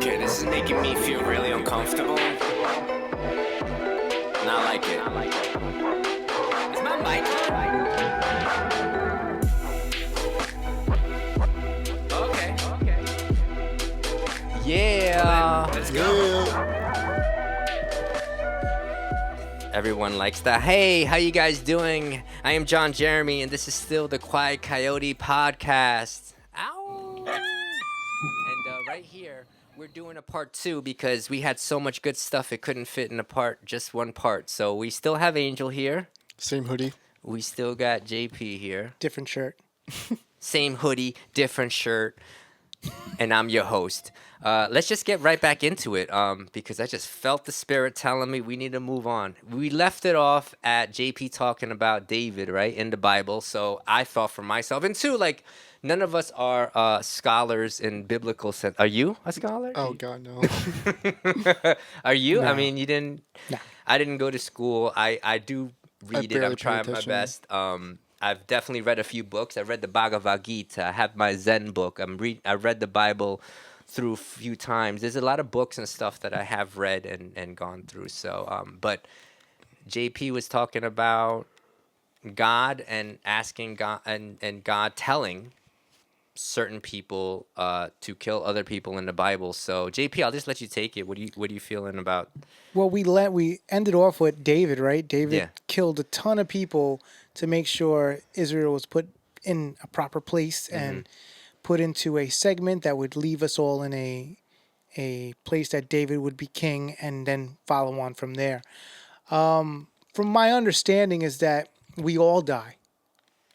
Okay, this is making me feel really uncomfortable. Not like it. Is my mic on? Okay. Yeah. Let's go. Everyone likes that. Hey, how you guys doing? I am John Jeremy, and this is still the Quiet Coyote podcast. Ow! And right here, we're doing a part 2 because we had so much good stuff it couldn't fit in just one part. So we still have Angel here. Same hoodie, We still got JP here. different shirt. Same hoodie, different shirt. And I'm your host. Let's just get right back into it because I just felt the spirit telling me we need to move on. We left it off at JP talking about David, right, in the Bible. So I thought for myself, and two, like, none of us are scholars in biblical sense. Are you a scholar? Oh God, no. Are you? I No. mean, you didn't. No. I didn't go to school. I do read it. barely I'm pay trying my attention. best. I've definitely read a few books. I read the Bhagavad Gita. I have my Zen book. I read the Bible through a few times. There's a lot of books and stuff that I have read and gone through. So, but JP was talking about God and asking God and God telling certain people to kill other people in the Bible. So JP, I'll just let you take it. What are you feeling about? Well, we ended off with David, right? David Yeah. killed a ton of people to make sure Israel was put in a proper place and put into a segment that would leave us all in a place that David would be king and then follow on from there. From my understanding is that we all die.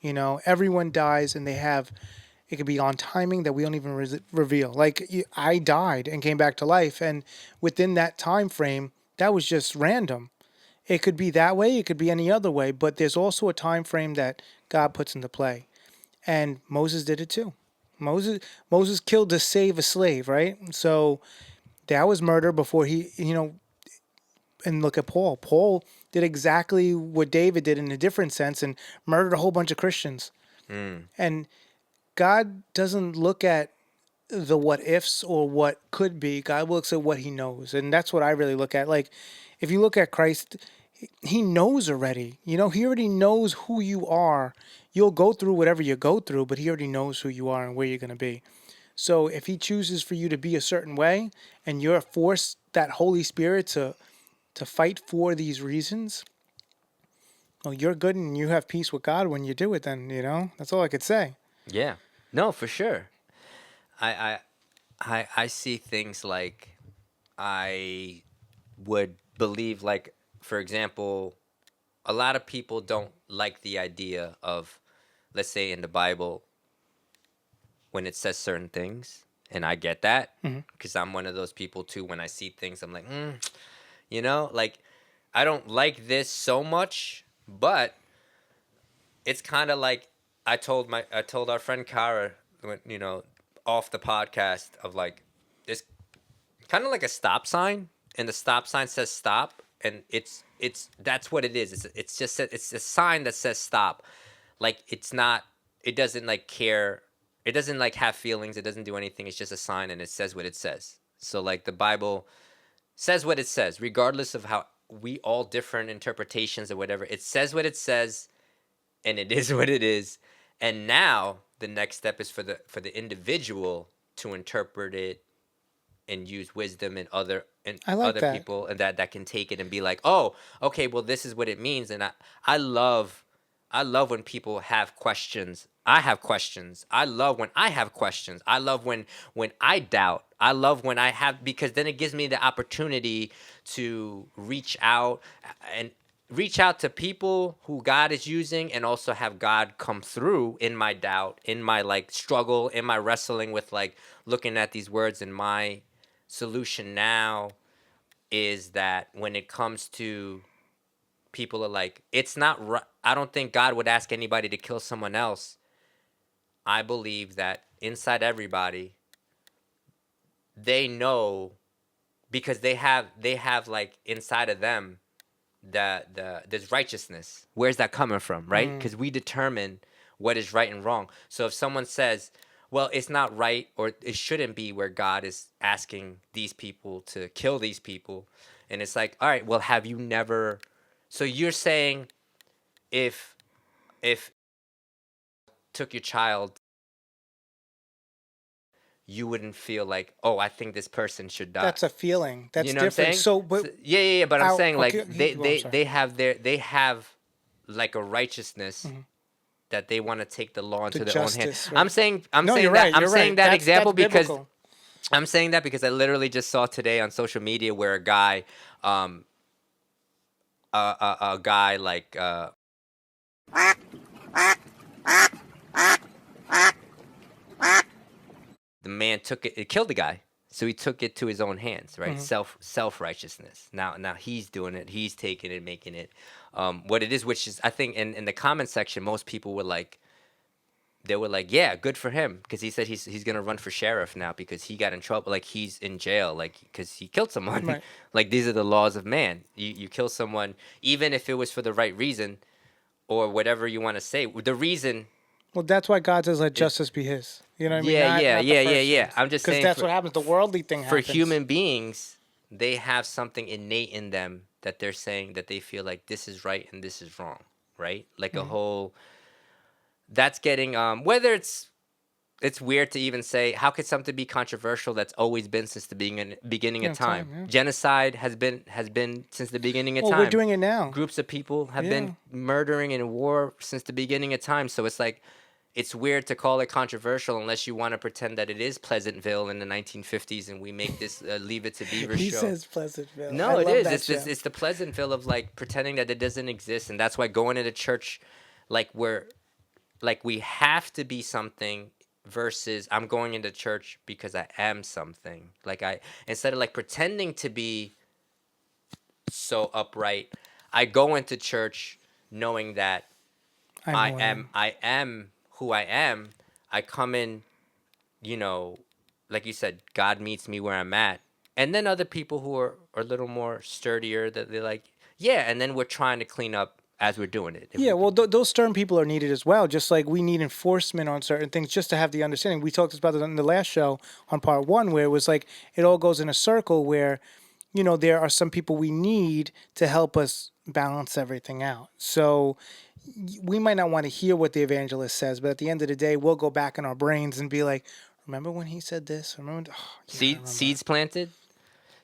You know, everyone dies and it could be on timing that we don't even reveal. Like I died and came back to life, and within that time frame, that was just random. It could be that way, it could be any other way, but there's also a time frame that God puts into play, and Moses did it too. Moses killed to save a slave, right? So that was murder before he, and look at Paul. Paul did exactly what David did in a different sense and murdered a whole bunch of Christians. And God doesn't look at the what ifs or what could be. God looks at what he knows. And that's what I really look at. Like, if you look at Christ, he knows already. He already knows who you are. You'll go through whatever you go through, but he already knows who you are and where you're going to be. So if he chooses for you to be a certain way and you're forced that Holy Spirit to fight for these reasons, well, you're good and you have peace with God when you do it then, That's all I could say. Yeah. No, for sure. I see things like I would believe, like, for example, a lot of people don't like the idea of, let's say in the Bible, when it says certain things, and I get that because I'm one of those people too. When I see things, I'm like, like, I don't like this so much, but it's kind of like I told our friend Kara, off the podcast, of like, this kind of like a stop sign, and the stop sign says stop, and that's what it is. It's a sign that says stop. Like, it doesn't like care. It doesn't like have feelings. It doesn't do anything. It's just a sign, and it says what it says. So like the Bible says what it says, regardless of how we all different interpretations or whatever. It says what it says, and it is what it is. And now the next step is for the individual to interpret it and use wisdom and other I like other that. people, and that can take it and be like, oh, okay, well, this is what it means. And I love when people have questions. I have questions. I love when I have questions. I love when I doubt. I love when I have, because then it gives me the opportunity to reach out to people who God is using, and also have God come through in my doubt, in my like struggle, in my wrestling with like looking at these words. And my solution now is that when it comes to people are like, it's not right. I don't think God would ask anybody to kill someone else. I believe that inside everybody, they know, because they have like inside of them there's righteousness. Where's that coming from, right? Because we determine what is right and wrong. So if someone says, well, it's not right, or it shouldn't be, where God is asking these people to kill these people. And it's like, all right, well, have you never, so you're saying if took your child, you wouldn't feel like, oh, I think this person should die. That's a feeling. That's You know what I'm different. saying? So, but Yeah. But I'm saying, like, okay, I'm sorry. they have like a righteousness that they want to take the law into The their own hands. justice, right. I'm saying No, you're that right, I'm you're saying right. that That's example because biblical. I'm saying that because I literally just saw today on social media where a guy, a guy like the man took it killed the guy, so he took it to his own hands, right? Self righteousness. Now he's doing it, he's taking it, making it what it is, which is, I think, in the comment section, most people were like, yeah, good for him, because he said he's gonna run for sheriff now because he got in trouble, like he's in jail, like because he killed someone. Right. Like, these are the laws of man. You kill someone, even if it was for the right reason, or whatever you want to say, the reason. Well, that's why God says, "Let justice be His." You know what I mean? Yeah. I'm just Because saying, that's what happens. The worldly thing for happens. human beings, they have something innate in them that they're saying that they feel like this is right and this is wrong, right? Like a whole. That's getting whether it's weird to even say, how could something be controversial that's always been since the beginning of time? yeah. Genocide has been since the beginning of Well, time. we're doing it now. Groups of people have Yeah. been murdering in war since the beginning of time. So it's like, it's weird to call it controversial unless you want to pretend that it is Pleasantville in the 1950s and we make this Leave It to Beaver He show. says Pleasantville. No, I it love is. that It's show. the Pleasantville of, like, pretending that it doesn't exist, and that's why going into church, like, we have to be something, versus I'm going into church because I am something. Like, instead of, like, pretending to be so upright, I go into church knowing that I am who I am. I come in, like you said, God meets me where I'm at. And then other people who are a little more sturdier, that they're like, yeah, and then we're trying to clean up as we're doing it. Yeah, well, those stern people are needed as well. Just like we need enforcement on certain things, just to have the understanding. We talked about it in the last show on part one, where it was like it all goes in a circle. Where, there are some people we need to help us balance everything out. So we might not want to hear what the evangelist says, but at the end of the day, we'll go back in our brains and be like, "Remember when he said this? Remember?" Oh, yeah, I remember. Seeds planted.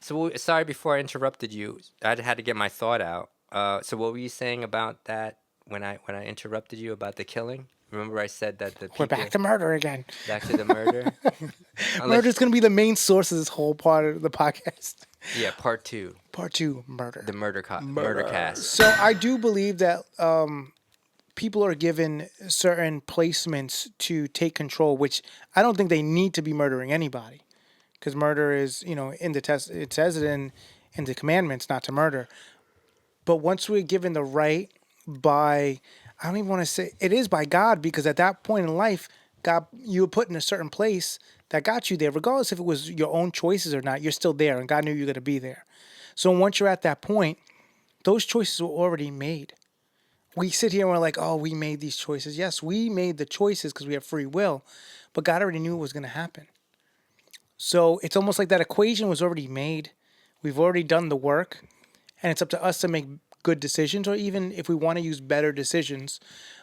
So sorry, before I interrupted you, I had to get my thought out. So what were you saying about that when I interrupted you about the killing? Remember, I said that the people, We're back to murder again. back to the murder. Murder's going to be the main source of this whole part of the podcast. Yeah, part 2, Part 2, murder. the murder cast. So I do believe that people are given certain placements to take control, which I don't think they need to be murdering anybody, because murder is, in the test, it says it in the commandments not to murder. But once we're given the right by, I don't even want to say it is by God, because at that point in life, God, you were put in a certain place that got you there, regardless if it was your own choices or not. You're still there, and God knew you were going to be there. So once you're at that point, those choices were already made. We sit here and we're like, oh, we made these choices. Yes, we made the choices because we have free will, but God already knew what was going to happen. So it's almost like that equation was already made. We've already done the work, and it's up to us to make good decisions, or even if we want to use better decisions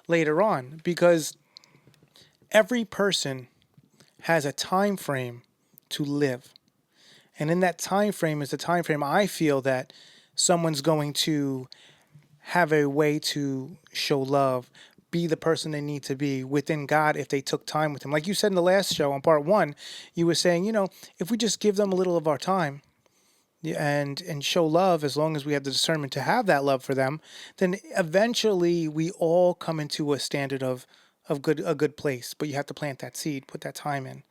later on, because every person has a time frame to live. And in that time frame is the time frame I feel that someone's going to have a way to show love, be the person they need to be within God if they took time with him. Like you said in the last show on part 1, you were saying, if we just give them a little of our time and show love, as long as we have the discernment to have that love for them, then eventually we all come into a standard of a good place. But you have to plant that seed, put that time in.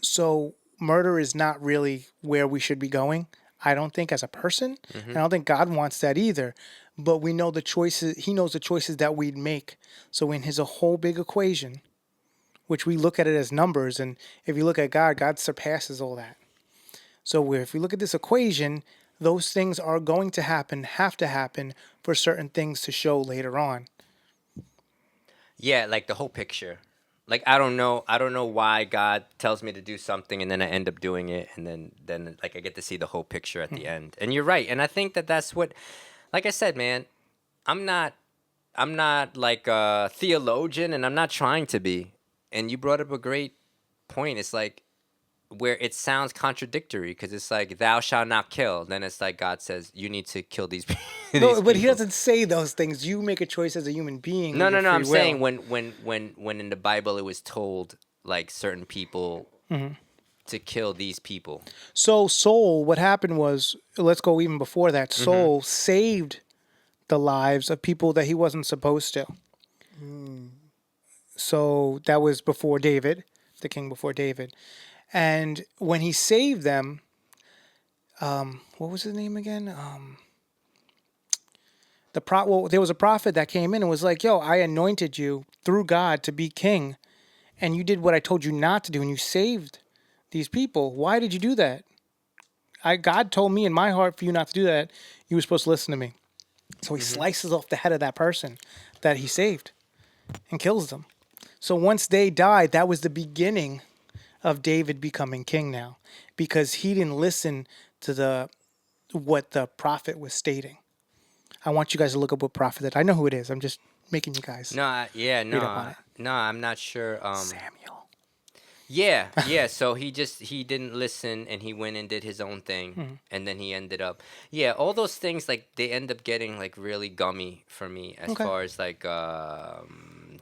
So murder is not really where we should be going, I don't think, as a person. And I don't think God wants that either. But we know the choices. He knows the choices that we'd make. So in his a whole big equation, which we look at it as numbers, and if you look at God, God surpasses all that. So if we look at this equation, those things are going to happen, have to happen for certain things to show later on. Yeah, like the whole picture. like I don't know why God tells me to do something and then I end up doing it, and then like I get to see the whole picture at the end. And you're right, and I think that that's what, like I said, man, I'm not I'm not like a theologian, and I'm not trying to be. And you brought up a great point. It's like where it sounds contradictory because it's like thou shalt not kill. Then it's like God says you need to kill these these No, but he people. doesn't say those things. You make a choice as a human being No, with no, your no. free I'm saying will. when in the Bible it was told like certain people to kill these people. So Soul, what happened was, let's go even before that. Soul saved the lives of people that he wasn't supposed to. So that was before David, the king before David. And when he saved them, what was his name again? Well, there was a prophet that came in and was like, "Yo, I anointed you through God to be king, and you did what I told you not to do, and you saved these people. Why did you do that? God told me in my heart for you not to do that. You were supposed to listen to me." So he slices off the head of that person that he saved and kills them. So once they died, that was the beginning of David becoming king now, because he didn't listen to what the prophet was stating. I want you guys to look up what prophet that. I know who it is. I'm just making you guys No, read up on it. no. I'm not sure. Samuel. Yeah, yeah. So he didn't listen, and he went and did his own thing, and then he ended up, yeah. All those things like they end up getting like really gummy for me as Okay. far as like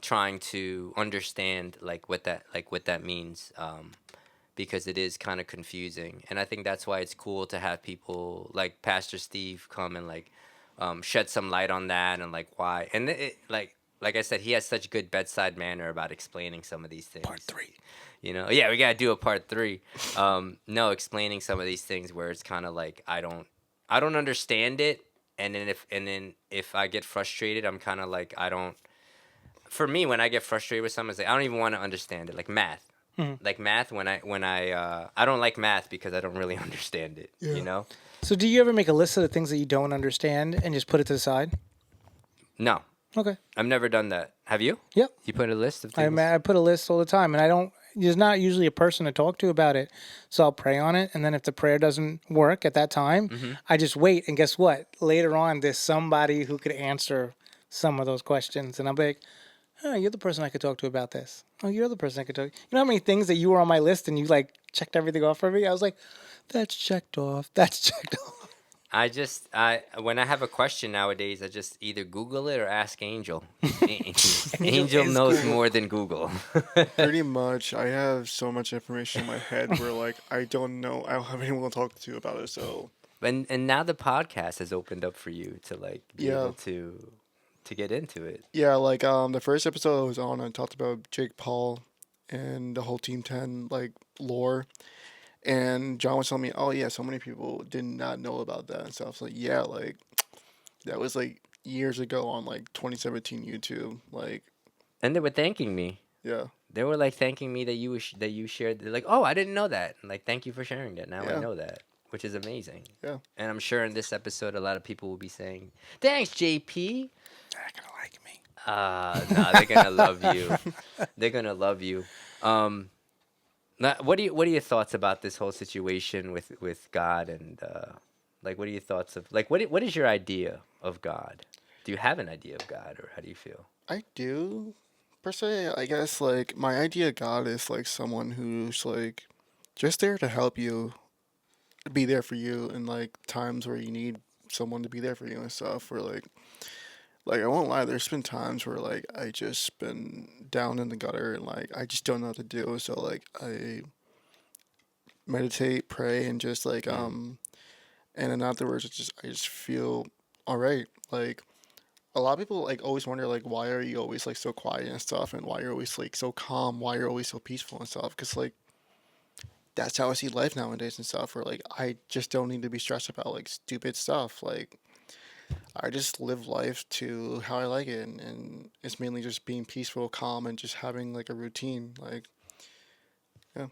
trying to understand what that means, because it is kind of confusing, and I think that's why it's cool to have people like Pastor Steve come and like shed some light on that and like why, and like I said, he has such good bedside manner about explaining some of these things. Part 3. Yeah, we gotta do a part 3. No, explaining some of these things where it's kind of like I don't understand it, and then if I get frustrated, I'm kind of like I don't. For me, when I get frustrated with something, it's like I don't even want to understand it, like math. Like math, when I don't like math because I don't really understand it. You know? So do you ever make a list of the things that you don't understand and just put it to the side? No, Okay. I've never done that. Have you? Yep. You put a list of I things. I put a list all the time, and I don't. There's not usually a person to talk to about it, so I'll pray on it, and then if the prayer doesn't work at that time, I just wait. And guess what? Later on, there's somebody who could answer some of those questions, and I'm like, "Oh, you're the person I could talk to about this. Oh, you're the person I could talk." You know how many things that you were on my list and you like checked everything off for me? I was like, "That's checked off. That's checked off." I when I have a question nowadays, I just either Google it or ask Angel. Angel is knows Google. more than Google. Pretty much, I have so much information in my head where like I don't know, I don't have anyone to talk to about it. So And now the podcast has opened up for you to like be Yeah. able to get into it. yeah, like the first episode I was on, I talked about Jake Paul and the whole Team 10 like lore, and John was telling me, oh yeah, so many people did not know about that and stuff. So yeah, like that was like years ago on like 2017 YouTube. Like And they were thanking me. yeah, They were like thanking me that that you shared. They're like, oh, I didn't know that. And like, thank you for sharing that. Now I Yeah. know that, which is amazing. Yeah. And I'm sure in this episode, a lot of people will be saying, thanks, JP. They're not gonna like me. No, they're gonna love you. They're gonna love you. What are your thoughts about this whole situation with God and like what are your thoughts of like what is your idea of God? Do you have an idea of God, or how do you feel? I do. Per se, I guess like my idea of God is like someone who's like just there to help you, be there for you in like times where you need someone to be there for you and stuff. Where like I won't lie, there's been times where like I just been down in the gutter and like I just don't know what to do. So like I meditate, pray, and just like and then afterwards I just feel all right. Like a lot of people like always wonder like why are you always like so quiet and stuff, and why you're always like so calm, why you're always so peaceful and stuff, because like that's how I see life nowadays and stuff, where like I just don't need to be stressed about like stupid stuff. Like I just live life to how I like it, and it's mainly just being peaceful, calm, and just having like a routine. Like yeah,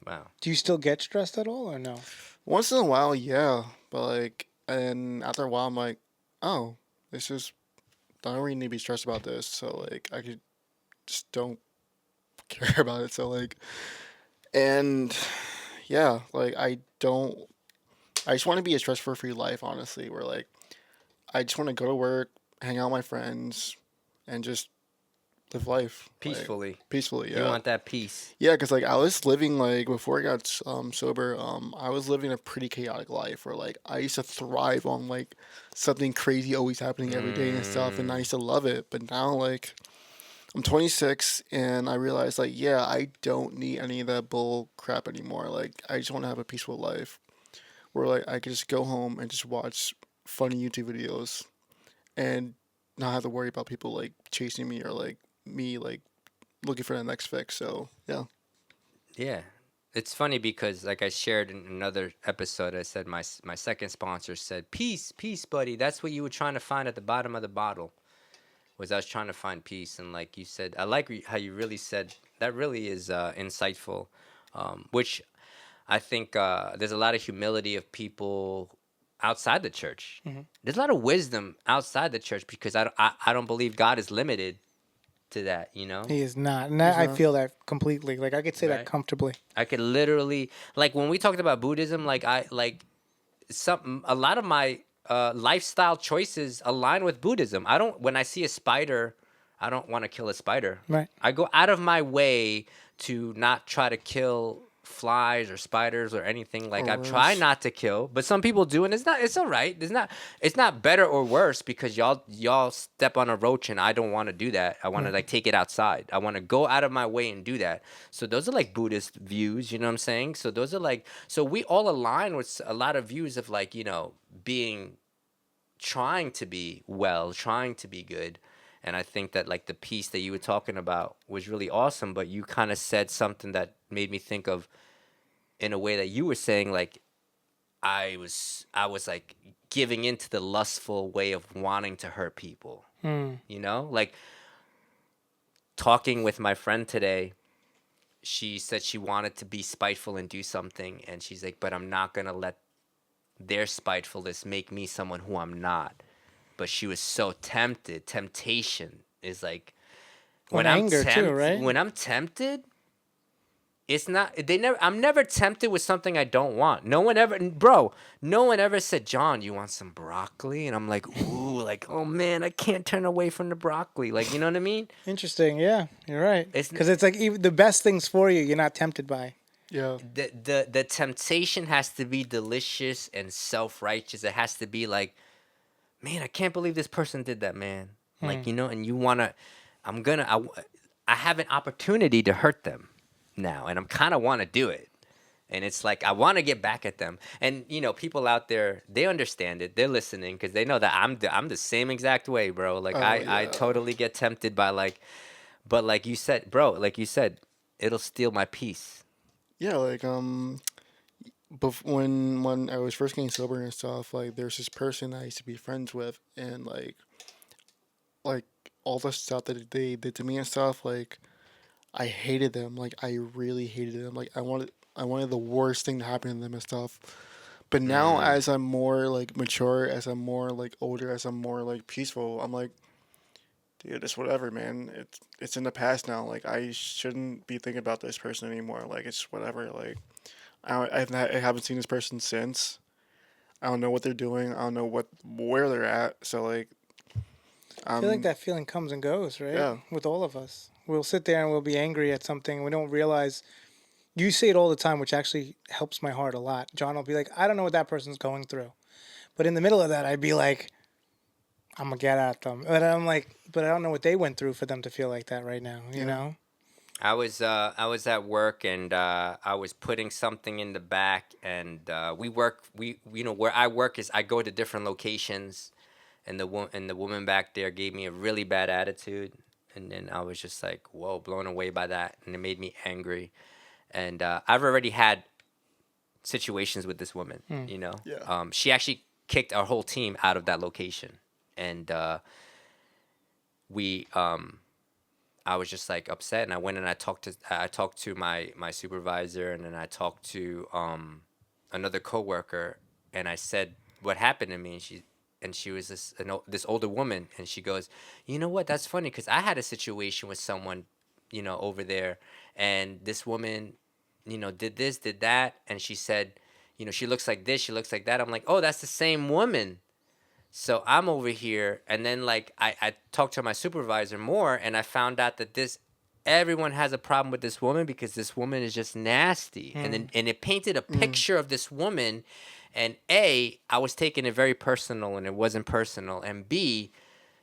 Wow. Do you still get stressed at all or no? once in a while, yeah, but like and after a while I'm like, oh, this is I don't really need to be stressed about this, so like I could just don't care about it. So like, and yeah, like I just want to be a stress-free life, honestly. Where like I just want to go to work, hang out with my friends, and just live life like Peacefully. peacefully. You Yeah. want that peace. Yeah, because like I was living like before I got sober, I was living a pretty chaotic life where like I used to thrive on like something crazy always happening every day and stuff, and I used to love it. But now like I'm 26 and I realize like yeah, I don't need any of that bull crap anymore. Like I just want to have a peaceful life where like I could just go home and just watch funny YouTube videos and not have to worry about people like chasing me or like me like looking for the next fix. So yeah. Yeah. It's funny because, like I shared in another episode, I said my second sponsor said, "Peace, peace, buddy. That's what you were trying to find at the bottom of the bottle." Was I was trying to find peace, and like you said, I like how you really said that. Really is insightful, which I think there's a lot of humility of people outside the church. There's a lot of wisdom outside the church because I don't believe God is limited to that. You know, He is not, and He's I not. feel that completely. Like I could say that Right. comfortably. I could literally like when we talked about Buddhism, like I like a lot of my lifestyle choices align with Buddhism. I don't when I see a spider, I don't want to kill a spider. Right. I go out of my way to not try to kill flies or spiders or anything. Like Or I try worse. not to kill, but some people do, and it's all right. It's not better or worse because y'all step on a roach and I don't want to do that. I want to like take it outside. I want to go out of my way and do that. So those are like Buddhist views, you know what I'm saying? So those are like so we all align with a lot of views of like, you know, being trying to be well, trying to be good. And I think that like the piece that you were talking about was really awesome, but you kind of said something that made me think of in a way that you were saying like I was like giving into the lustful way of wanting to hurt people. You know? Like talking with my friend today, she said she wanted to be spiteful and do something and she's like, "But I'm not going to let their spitefulness make me someone who I'm not." But she was so tempted. Temptation is like When anger too, right? when I'm tempted, it's not I'm never tempted with something I don't want. No one ever said, "John, you want some broccoli?" And I'm like, "Ooh, like, oh man, I can't turn away from the broccoli." Like, you know what I mean? Interesting. Yeah, you're right. It's- Because it's like even the best things for you, you're not tempted by. Yeah. The temptation has to be delicious and self-righteous. It has to be like, "Man, I can't believe this person did that, man." Like, you know, and you want to I have an opportunity to hurt them now, and I'm kind of want to do it. And it's like I want to get back at them. And you know, people out there, they understand it. They're listening because they know that I'm the same exact way, bro. Like Oh, I yeah. totally get tempted by like, but like you said, bro, like you said, it'll steal my peace. Yeah, like when I was first getting sober and stuff, like there's this person I used to be friends with, and like all the stuff that they did to me and stuff, like I hated them. Like I really hated them. Like I wanted the worst thing to happen to them and stuff. But now as I'm more like mature, as I'm more like older, as I'm more like peaceful, I'm like, dude, it's whatever, man. It's in the past now. Like I shouldn't be thinking about this person anymore. Like it's whatever. Like I haven't seen this person since. I don't know what they're doing. I don't know where they're at. So like, I feel like that feeling comes and goes, right? Yeah. With all of us. We'll sit there and we'll be angry at something. And we don't realize. You say it all the time, which actually helps my heart a lot. John will be like, I don't know what that person's going through. But in the middle of that, I'd be like, I'm going to get at them. But I'm like, but I don't know what they went through for them to feel like that right now, you know? I was at work and I was putting something in the back and we you know where I work is I go to different locations and the woman back there gave me a really bad attitude and then I was just like, whoa, blown away by that, and it made me angry. And I've already had situations with this woman, you know. Yeah. She actually kicked our whole team out of that location, and we I was just like upset, and I went and I talked to my supervisor, and then I talked to another coworker, and I said what happened to me, and she was this older woman, and she goes, "You know what? That's funny because I had a situation with someone over there, and this woman, did this, did that, and she said, she looks like this, she looks like that. I'm like, oh, that's the same woman. So I'm over here, and then like I talked to my supervisor more, and I found out that everyone has a problem with this woman because this woman is just nasty, and it painted a picture of this woman, and I was taking it very personal, and it wasn't personal, and B,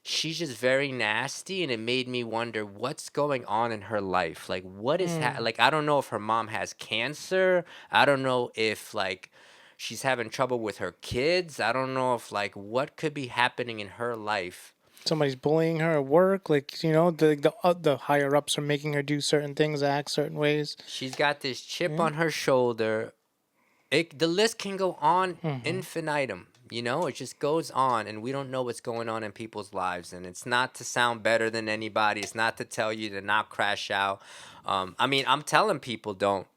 she's just very nasty, and it made me wonder what's going on in her life. Like, what is like, I don't know if her mom has cancer. I don't know if like she's having trouble with her kids. I don't know if like what could be happening in her life. Somebody's bullying her at work. Like, the higher ups are making her do certain things, act certain ways. She's got this chip on her shoulder. The list can go on infinitum. It just goes on, and we don't know what's going on in people's lives. And it's not to sound better than anybody. It's not to tell you to not crash out. I mean, I'm telling people don't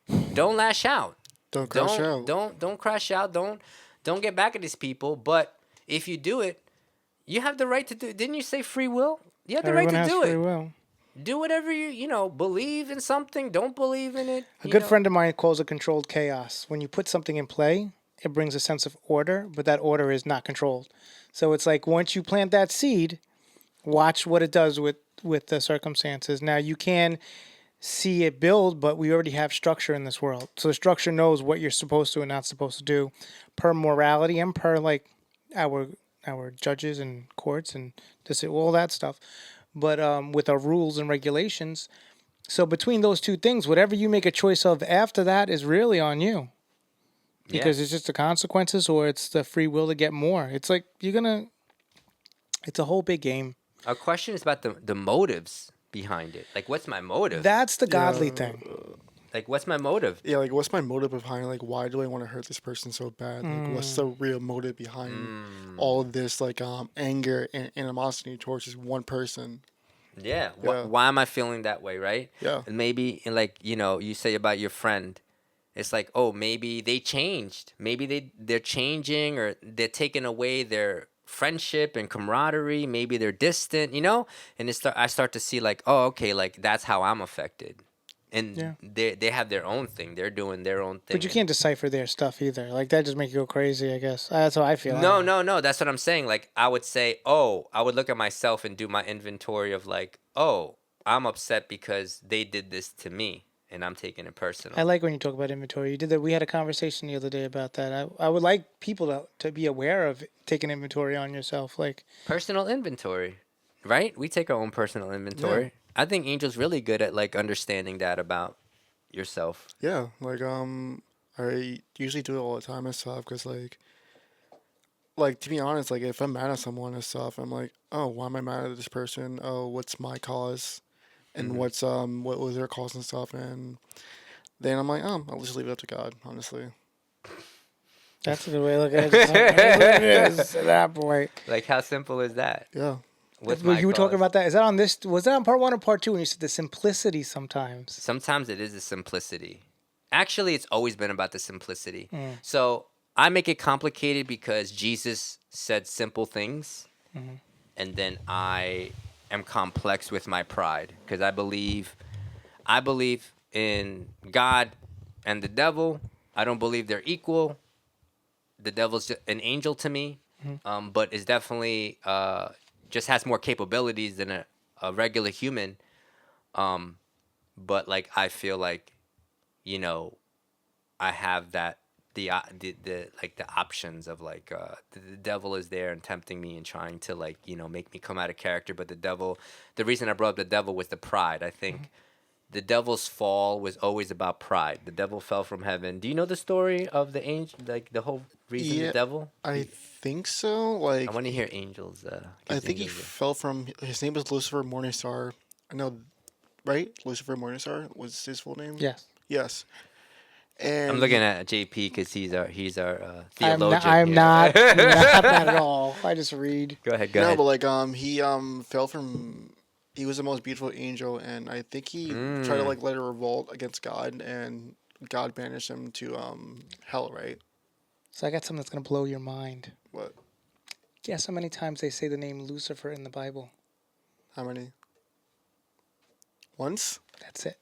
lash out. Don't crash out. Don't crash out. Don't get back at these people. But if you do it, you have the right to do it. Didn't you say free will? You have the Everyone right has to do free it. will. Do whatever you believe in something. Don't believe in it. A good friend of mine calls it controlled chaos. When you put something in play, it brings a sense of order, but that order is not controlled. So it's like once you plant that seed, watch what it does with the circumstances. Now you can see it build, but we already have structure in this world. So the structure knows what you're supposed to and not supposed to do per morality and per like our judges and courts and all that stuff. But with our rules and regulations. So between those two things, whatever you make a choice of after that is really on you. Because it's just the consequences or it's the free will to get more. It's like it's a whole big game. Our question is about the motives behind it. Like, what's my motive? That's the godly thing. Like, what's my motive? Yeah, like what's my motive behind like why do I want to hurt this person so bad? Like what's the real motive behind all of this like anger and animosity towards this one person? Yeah. Yeah. Why am I feeling that way, right? Yeah. And maybe, like, you say about your friend, it's like, oh, maybe they changed. Maybe they're changing or they're taking away their friendship and camaraderie. Maybe they're distant, And I start to see like, oh, okay, like that's how I'm affected. And they have their own thing. They're doing their own thing. But you can't decipher their stuff either. Like that just makes you go crazy, I guess. That's how I feel. No. That's what I'm saying. Like I would say, I would look at myself and do my inventory of like, I'm upset because they did this to me. And I'm taking it personal. I like when you talk about inventory. You did that. We had a conversation the other day about that. I would like people to be aware of taking inventory on yourself. Like personal inventory, right? We take our own personal inventory. Yeah. I think Angel's really good at like understanding that about yourself. Yeah, like I usually do it all the time and stuff because like to be honest, like if I'm mad at someone and stuff, I'm like, oh, why am I mad at this person? Oh, what's my cause? And what was their cause and stuff, and then I'm like, I'll just leave it up to God, honestly. That's a good way to look at it. It is at that point. Like, how simple is that? Yeah. You were talking about that. Is that on this? Was that on part 1 or part 2 when you said the simplicity sometimes? Sometimes it is the simplicity. Actually, it's always been about the simplicity. So I make it complicated because Jesus said simple things, and then I am complex with my pride because I believe in God and the devil. I don't believe they're equal. The devil's an angel to me, but is definitely just has more capabilities than a regular human. But like I feel like, I have that the like the options of like the devil is there and tempting me and trying to like make me come out of character. But the reason I brought up the devil was the pride. I think the devil's fall was always about pride. The devil fell from heaven. Do you know the story of the angel? Like the whole reason the devil? I think so. Like I want to hear Angel's. I think he fell from. His name was Lucifer Morningstar. I know, right? Lucifer Morningstar was his full name. Yes. Yes. And I'm looking at JP because he's our theologian. I'm not that at all. I just read. Go ahead. No, but like he fell from. He was the most beautiful angel, and I think he tried to like let a revolt against God, and God banished him to hell. Right. So I got something that's gonna blow your mind. What? Guess how many times they say the name Lucifer in the Bible? How many? Once. That's it.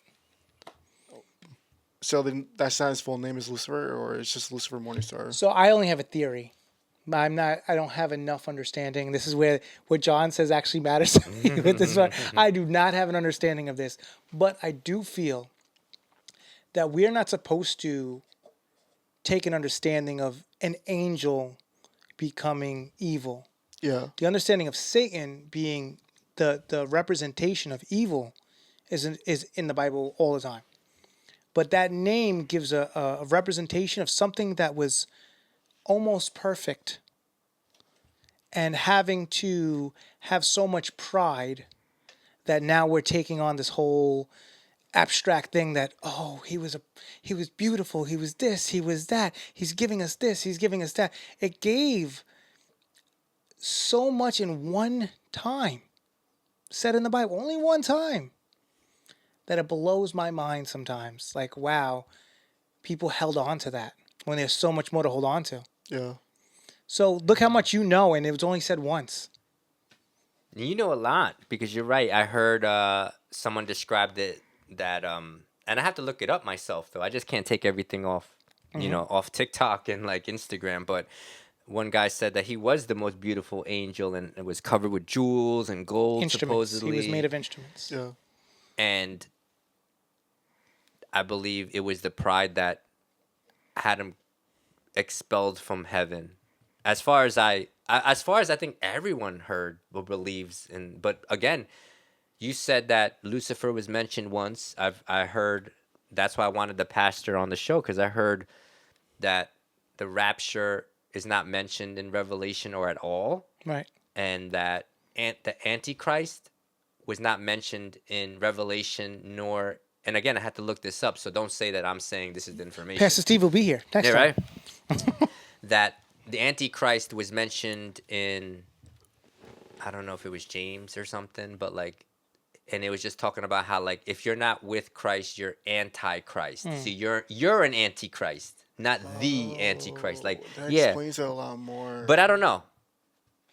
So then that's not his full name is Lucifer, or it's just Lucifer Morningstar. So I only have a theory. I don't have enough understanding. This is where what John says actually matters to me with this one. I do not have an understanding of this, but I do feel that we are not supposed to take an understanding of an angel becoming evil. Yeah. The understanding of Satan being the representation of evil is in the Bible all the time. But that name gives a representation of something that was almost perfect, and having to have so much pride that now we're taking on this whole abstract thing that, oh, he was beautiful, he was this, he was that, he's giving us this, he's giving us that. It gave so much in one time, said in the Bible, only one time, that it blows my mind sometimes. Like, wow, people held on to that when there's so much more to hold on to. Yeah. So look how much you know, and it was only said once. You know a lot because you're right. I heard someone described it that and I have to look it up myself though. I just can't take everything off, off TikTok and like Instagram. But one guy said that he was the most beautiful angel and it was covered with jewels and gold. Instruments. Supposedly. He was made of instruments. Yeah. And I believe it was the pride that had him expelled from heaven. As far as I think everyone heard or believes in, but again, you said that Lucifer was mentioned once. I heard that's why I wanted the pastor on the show because I heard that the rapture is not mentioned in Revelation or at all, Right. and that the Antichrist was not mentioned in Revelation nor. And again, I had to look this up, so don't say that I'm saying this is the information. Pastor Steve will be here next Yeah, time. right. That the Antichrist was mentioned in, I don't know if it was James or something, but like, and it was just talking about how like if you're not with Christ, you're anti-Christ. So you're an Antichrist, not the Antichrist. Like, That yeah, explains it a lot more. but I don't know.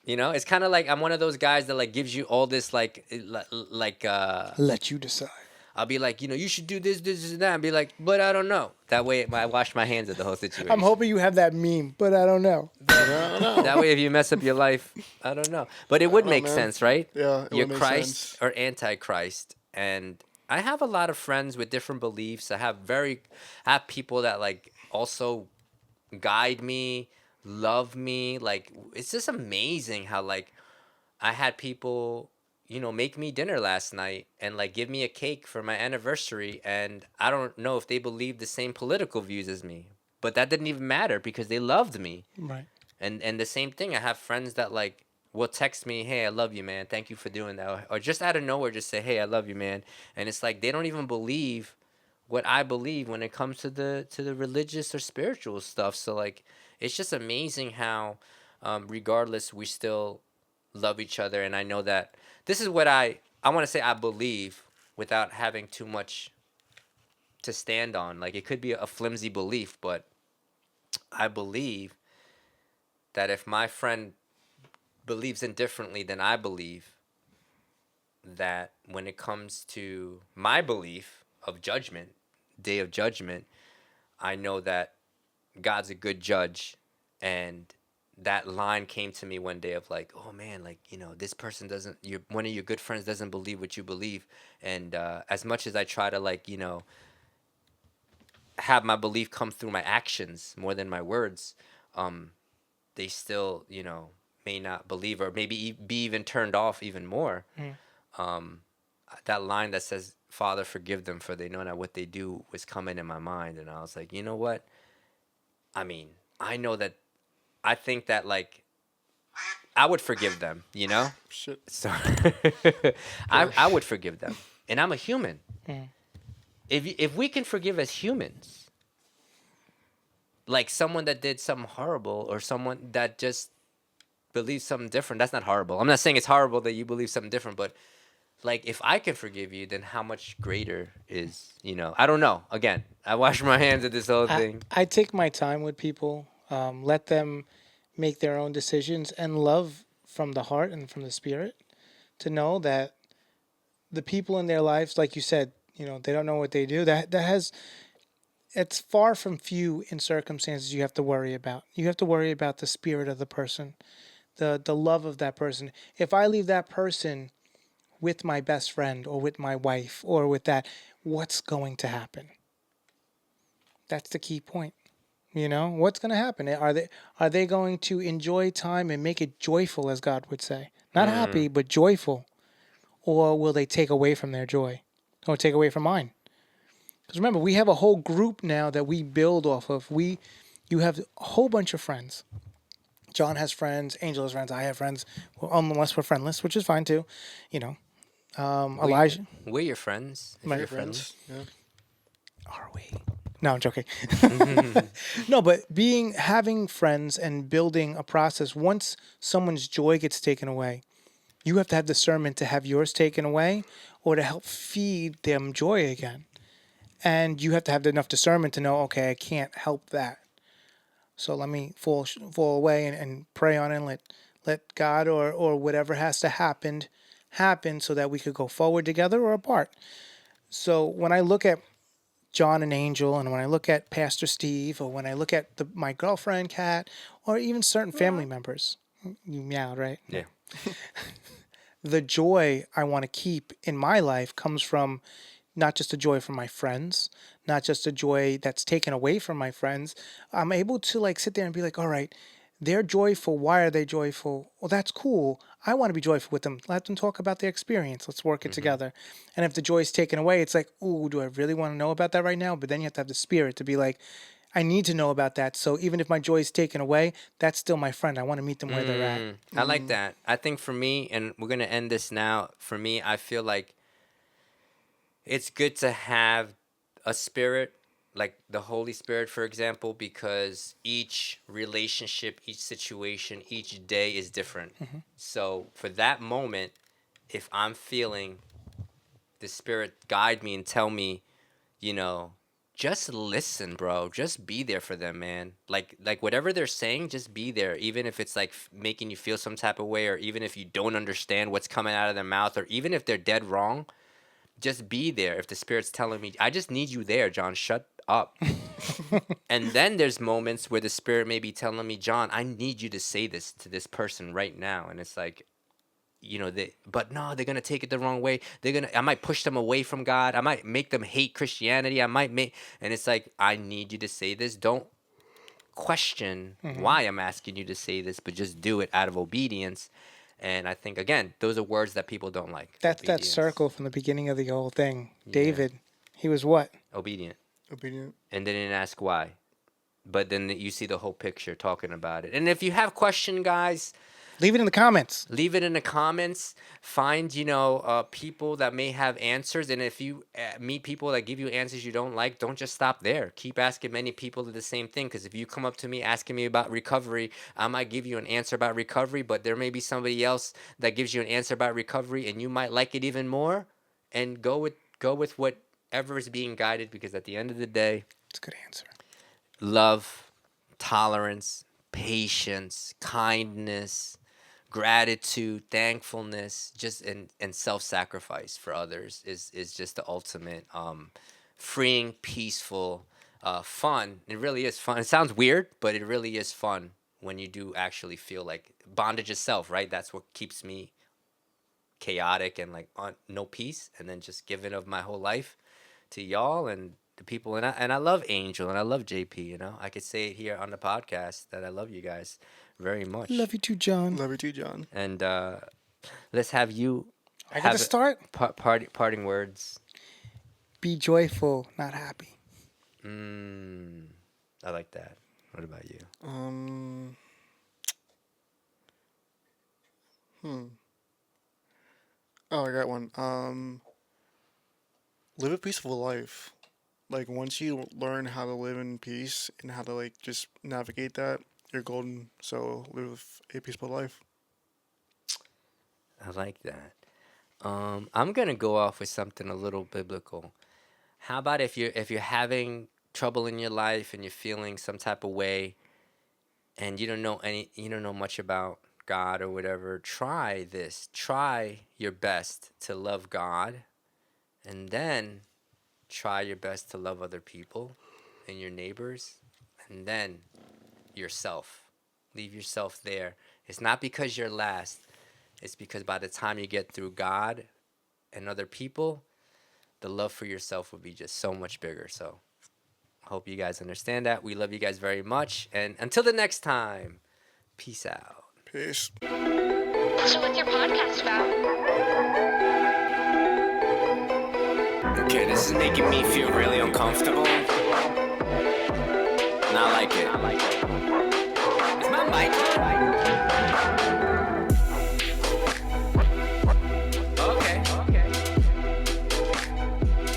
It's kind of like I'm one of those guys that like gives you all this like Let you decide. I'll be like, you should do this, and that, and be like, but I don't know. That way, I wash my hands of the whole situation. I'm hoping you have that meme, but I don't know. That way, if you mess up your life, I don't know. But it would make man. sense, right? Yeah, it You're would make Christ sense. or anti-Christ, and I have a lot of friends with different beliefs. I have people that like also guide me, love me. Like it's just amazing how like I had people make me dinner last night and like give me a cake for my anniversary, and I don't know if they believe the same political views as me, but that didn't even matter because they loved me. Right. And the same thing, I have friends that like will text me, "Hey, I love you, man. Thank you for doing that," or just out of nowhere just say, "Hey, I love you, man." And it's like they don't even believe what I believe when it comes to the religious or spiritual stuff. So like it's just amazing how regardless we still love each other. And I know that this is what I want to say I believe without having too much to stand on. Like it could be a flimsy belief, but I believe that if my friend believes indifferently than I believe, that when it comes to my belief of judgment, day of judgment, I know that God's a good judge. And that line came to me one day of like, oh man, like, this person one of your good friends doesn't believe what you believe. And as much as I try to like, have my belief come through my actions more than my words, they still, may not believe or maybe be even turned off even more. That line that says, Father, forgive them for they know not what they do was coming in my mind. And I was like, you know what? I mean, I know that I think that like I would forgive them, Shit. So I would forgive them, and I'm a human. If we can forgive as humans, like someone that did something horrible or someone that just believes something different, that's not horrible. I'm not saying it's horrible that you believe something different, but like if I can forgive you, then how much greater is I don't know. Again, I wash my hands of this whole thing. I take my time with people, let them make their own decisions, and love from the heart and from the spirit to know that the people in their lives, like you said, they don't know what they do. It's far from few in circumstances you have to worry about. You have to worry about the spirit of the person, the love of that person. If I leave that person with my best friend or with my wife or with that, what's going to happen? That's the key point. What's going to happen? Are they going to enjoy time and make it joyful, as God would say? Not happy, but joyful. Or will they take away from their joy or take away from mine? Because remember, we have a whole group now that we build off of. You have a whole bunch of friends. John has friends, Angel has friends, I have friends, unless we're friendless, which is fine too. Elijah. We're your friends. If My you're Friends. Yeah. Are we? No, I'm joking. No, but having friends and building a process, once someone's joy gets taken away, you have to have discernment to have yours taken away or to help feed them joy again. And you have to have enough discernment to know, okay, I can't help that. So let me fall away and pray on it and let God or whatever has to happen so that we could go forward together or apart. So when I look at John and Angel, and when I look at Pastor Steve, or when I look at my girlfriend, Kat, or even certain family members, you meowed, right? Yeah. The joy I want to keep in my life comes from not just the joy from my friends, not just the joy that's taken away from my friends. I'm able to sit there and be like, all right, they're joyful. Why are they joyful? Well, that's cool. I want to be joyful with them. Let them talk about their experience. Let's work it together. And if the joy is taken away, it's like, ooh, do I really want to know about that right now? But then you have to have the spirit to be like, I need to know about that. So even if my joy is taken away, that's still my friend. I want to meet them where they're at. I like that. I think for me, and we're going to end this now, for me, I feel like it's good to have a spirit, like the Holy Spirit, for example, because each relationship, each situation, each day is different. So for that moment, if I'm feeling the Spirit guide me and tell me, just listen, bro. Just be there for them, man. Like whatever they're saying, just be there. Even if it's like making you feel some type of way, or even if you don't understand what's coming out of their mouth, or even if they're dead wrong, just be there. If the Spirit's telling me, I just need you there, John, shut up. And then there's moments where the Spirit may be telling me, John, I need you to say this to this person right now. And it's like, but no, they're going to take it the wrong way. I might push them away from God. I might make them hate Christianity. And it's like, I need you to say this. Don't question why I'm asking you to say this, but just do it out of obedience. And I think, again, those are words that people don't like. That's that Obedience. circle from the beginning of the whole thing. David, he was what? Obedient. Obedient. And they didn't ask why. But then you see the whole picture talking about it. And if you have question, guys, Leave it in the comments. leave it in the comments. Find, people that may have answers. And if you meet people that give you answers you don't like, don't just stop there. Keep asking many people the same thing. Because if you come up to me asking me about recovery, I might give you an answer about recovery. But there may be somebody else that gives you an answer about recovery, and you might like it even more. And go with whatever is being guided. Because at the end of the day, It's a good answer. love, tolerance, patience, kindness, gratitude, thankfulness, just and self-sacrifice for others is just the ultimate freeing, peaceful, fun. It really is fun. It sounds weird, but it really is fun when you do actually feel like bondage itself, right? That's what keeps me chaotic and like on no peace, and then just giving of my whole life to y'all and the people. And I love Angel and I love JP. I could say it here on the podcast that I love you guys very much. Love you too, John. Love you too, John. And let's have you I got to start. parting words. Be joyful, not happy. I like that. What about you? Oh, I got one. Live a peaceful life. Like once you learn how to live in peace and how to just navigate that, you're golden. So live a peaceful life. I like that. I'm gonna go off with something a little biblical. How about if you're having trouble in your life and you're feeling some type of way, and you don't know much about God or whatever, try this. Try your best to love God And then try your best to love other people and your neighbors, and then yourself. Leave yourself there. It's not because you're last. It's because by the time you get through God and other people, the love for yourself will be just so much bigger. So I hope you guys understand that. We love you guys very much. And until the next time, peace out. Peace. So what's your podcast about? Okay, this is making me feel really uncomfortable. Not like it. Is my mic on? Okay.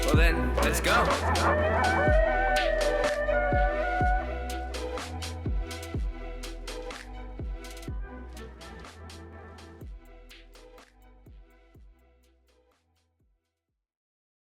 Well then, let's go.